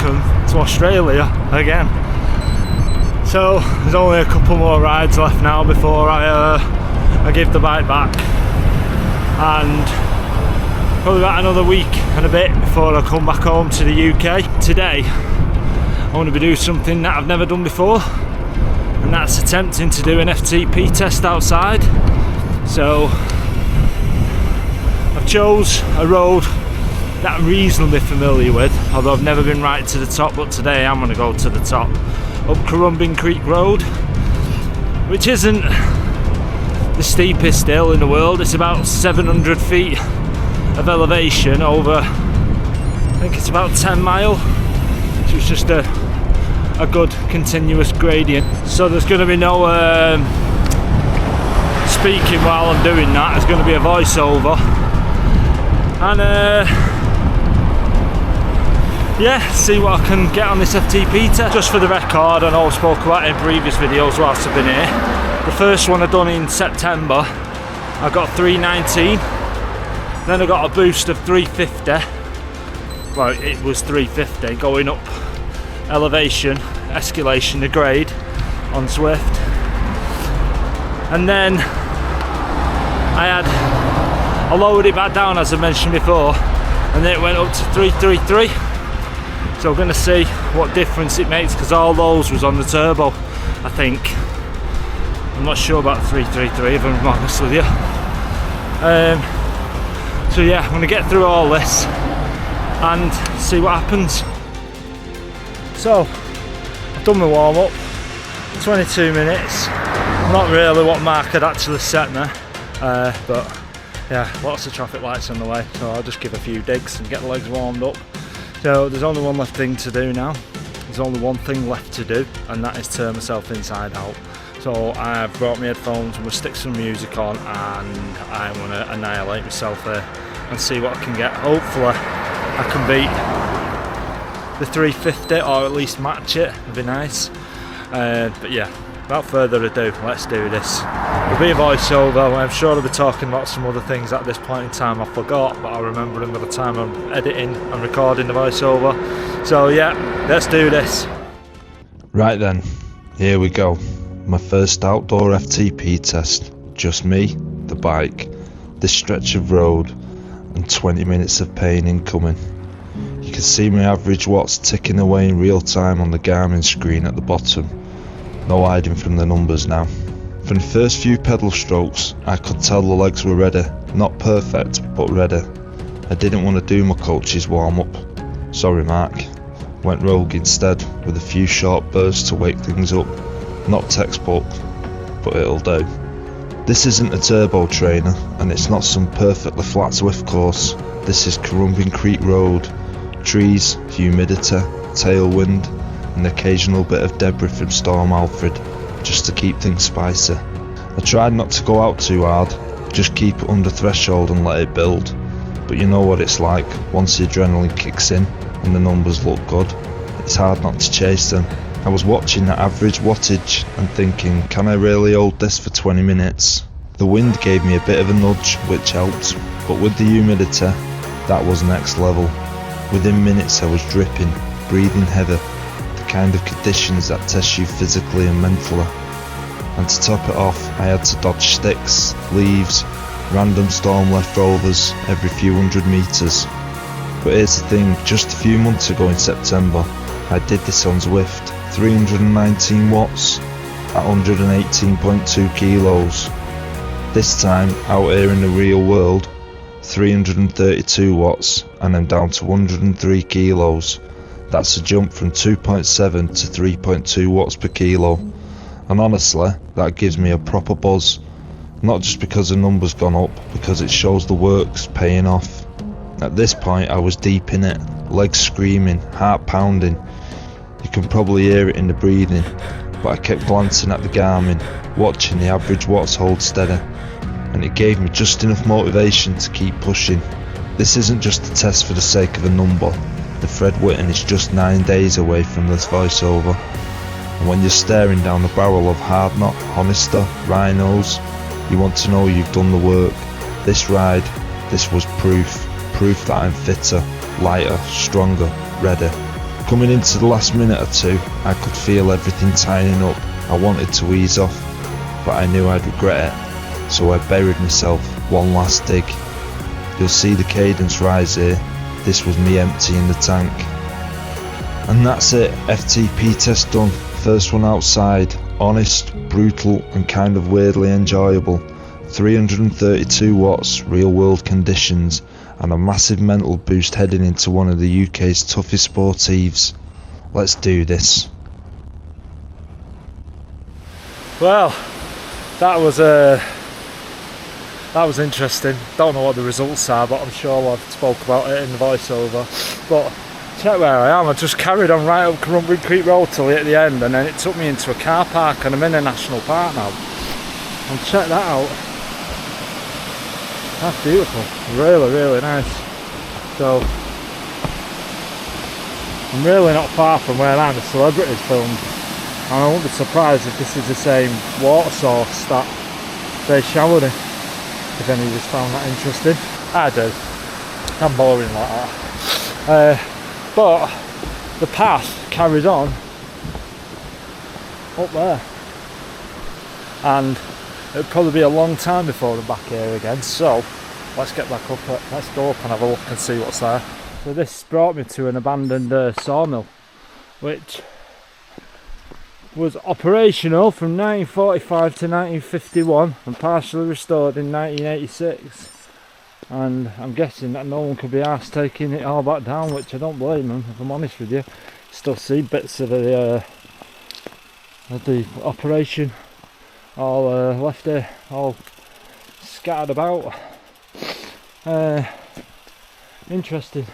welcome to Australia again. So there's only a couple more rides left now before I give the bike back, and probably about another week and a bit before I come back home to the UK. Today I want to be doing something that I've never done before, and that's attempting to do an FTP test outside. So I've chose a road that I'm reasonably familiar with, although I've never been right to the top, but today I'm going to go to the top, up Currumbin Creek Road, which isn't the steepest hill in the world. It's about 700 feet of elevation over, I think it's about 10 mile, so it's just a good continuous gradient. So there's going to be no speaking while I'm doing that. There's going to be a voiceover, and yeah, see what I can get on this FTP test. Just for the record, I know I've spoke about it in previous videos whilst I've been here. The first one I done in September, I got 319, then I got a boost of 350. Well, it was 350 going up elevation, escalation, the grade on Zwift, and then I lowered it back down, as I mentioned before, and then it went up to 333. So we're going to see what difference it makes, because all those was on the turbo, I think. I'm not sure about 333 if I'm honest with you. So yeah, I'm going to get through all this and see what happens. So I've done my warm up, 22 minutes. Not really what Mark had actually set me, but yeah, lots of traffic lights on the way, so I'll just give a few digs and get the legs warmed up. So there's only one left thing to do now. There's only one thing left to do, and that is turn myself inside out. So I've brought my headphones, I'm going to stick some music on, and I'm going to annihilate myself there and see what I can get. Hopefully I can beat the 350, or at least match it. It'd be nice. But yeah, without further ado, let's do this. There'll be a voiceover. I'm sure I'll be talking about some other things at this point in time I forgot, but I'll remember them by the time I'm editing and recording the voiceover. So yeah, let's do this. Right then, here we go. My first outdoor FTP test. Just me, the bike, this stretch of road, and 20 minutes of pain incoming. You can see my average watts ticking away in real time on the Garmin screen at the bottom. No hiding from the numbers now. From the first few pedal strokes, I could tell the legs were ready. Not perfect, but ready. I didn't want to do my coach's warm up. Sorry Mark. Went rogue instead, with a few short bursts to wake things up. Not textbook, but it'll do. This isn't a turbo trainer, and it's not some perfectly flat Zwift course. This is Currumbin Creek Road. Trees, humidity, tailwind, an occasional bit of debris from Storm Alfred, just to keep things spicy. I tried not to go out too hard, just keep it under threshold and let it build. But you know what it's like, once the adrenaline kicks in and the numbers look good, it's hard not to chase them. I was watching that average wattage and thinking, can I really hold this for 20 minutes? The wind gave me a bit of a nudge, which helped, but with the humidity, that was next level. Within minutes I was dripping, breathing heavy, the kind of conditions that test you physically and mentally. And to top it off, I had to dodge sticks, leaves, random storm leftovers every few hundred metres. But here's the thing, just a few months ago in September, I did this on Zwift, 319 watts at 118.2 kilos. This time, out here in the real world, 332 watts and I'm down to 103 kilos. That's a jump from 2.7 to 3.2 watts per kilo. And honestly, that gives me a proper buzz. Not just because the number's gone up, because it shows the work's paying off. At this point I was deep in it, legs screaming, heart pounding. You can probably hear it in the breathing, but I kept glancing at the Garmin, watching the average watts hold steady, and it gave me just enough motivation to keep pushing. This isn't just a test for the sake of a number. The Fred Whitton is just 9 days away from this voiceover, and when you're staring down the barrel of hard knot, Honester, Rhinos, you want to know you've done the work. This ride, this was proof that I'm fitter, lighter, stronger, ready. Coming into the last minute or two, I could feel everything tightening up. I wanted to ease off, but I knew I'd regret it, so I buried myself one last dig. You'll see the cadence rise here. This was me emptying the tank. And that's it, FTP test done. First one outside, honest, brutal and kind of weirdly enjoyable. 332 watts, real world conditions, and a massive mental boost heading into one of the UK's toughest sportives. Let's do this. Well, that was interesting. Don't know what the results are, but I'm sure I've spoke about it in the voiceover. But check where I am. I just carried on right up Currumbin Creek Road till at the end, and then it took me into a car park, and I'm in a national park now. And check that out. That's beautiful. Really, really nice. So I'm really not far from where I'm. The celebrities filmed, and I won't be surprised if this is the same water source that they showered in. If any of you found that interesting. I do. I'm boring like that. But the path carries on up there, and it'll probably be a long time before I'm back here again, so let's get back up, let's go up and have a look and see what's there. So this brought me to an abandoned sawmill, which was operational from 1945 to 1951 and partially restored in 1986. And I'm guessing that no one could be asked taking it all back down, which I don't blame them, if I'm honest with you. Still see bits of the operation all left here, all scattered about. Interesting.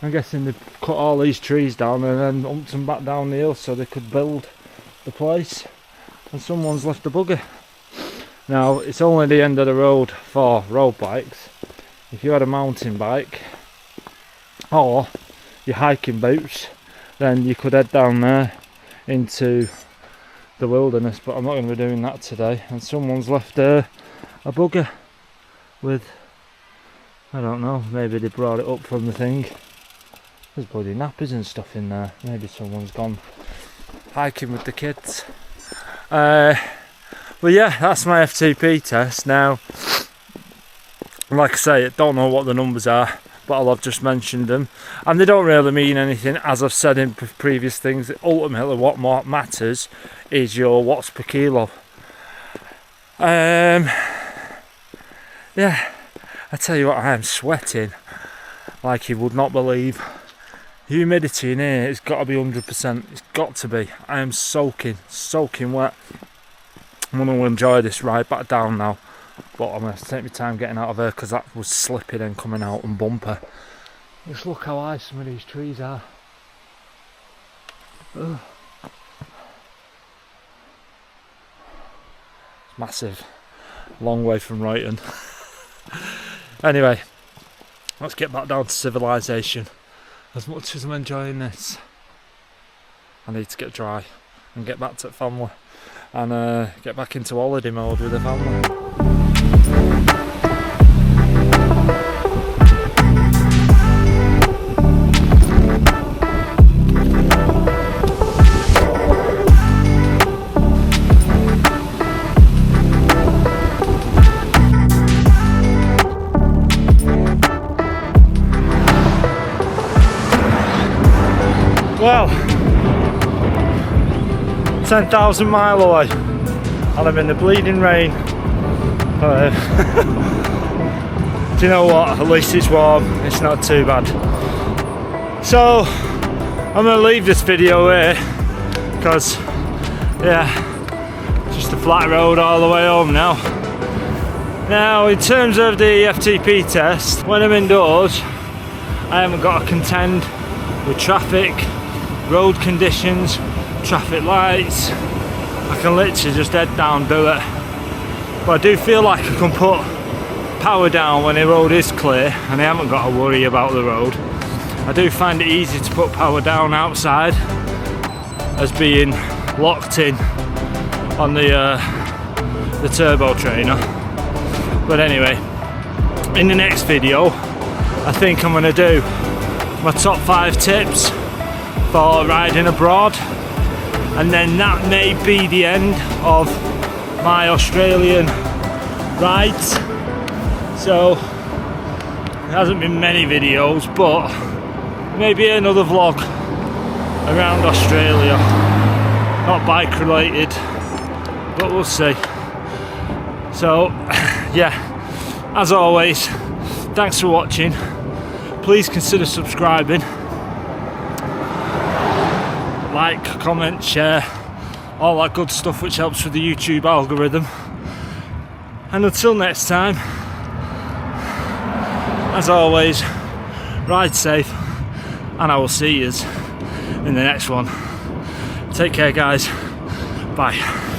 I'm guessing they cut all these trees down and then humped them back down the hill so they could build the place, and someone's left a bugger. Now it's only the end of the road for road bikes. If you had a mountain bike or your hiking boots, then you could head down there into the wilderness, but I'm not going to be doing that today. And someone's left a bugger with, I don't know, maybe they brought it up from the thing. There's bloody nappies and stuff in there. Maybe someone's gone hiking with the kids. But yeah, that's my FTP test. Now, like I say, I don't know what the numbers are, but I've just mentioned them, and they don't really mean anything. As I've said in previous things, ultimately what more matters is your watts per kilo. Yeah, I tell you what, I am sweating like you would not believe. Humidity in here, it's got to be 100%. It's got to be. I am soaking wet. I'm going to enjoy this ride back down now, but I'm going to take my time getting out of here because that was slipping and coming out and bumper. Just look how high some of these trees are. Ugh. It's massive. Long way from Whitton. Anyway, let's get back down to civilization. As much as I'm enjoying this, I need to get dry and get back to the family and get back into holiday mode with the family. Well, 10,000 miles away and I'm in the bleeding rain. Do you know what? At least it's warm, it's not too bad. So I'm going to leave this video here because, yeah, just a flat road all the way home now. Now, in terms of the FTP test, when I'm indoors, I haven't got to contend with traffic, road conditions, traffic lights. I can literally just head down, do it. But I do feel like I can put power down when the road is clear and I haven't got to worry about the road. I do find it easy to put power down outside as being locked in on the turbo trainer. But anyway, in the next video I think I'm going to do my top 5 tips for riding abroad, and then that may be the end of my Australian rides. So there hasn't been many videos, but maybe another vlog around Australia, not bike related, but we'll see. So yeah, as always, thanks for watching. Please consider subscribing, like, comment, share, all that good stuff which helps with the YouTube algorithm. And until next time, as always, ride safe, and I will see you in the next one. Take care, guys. Bye.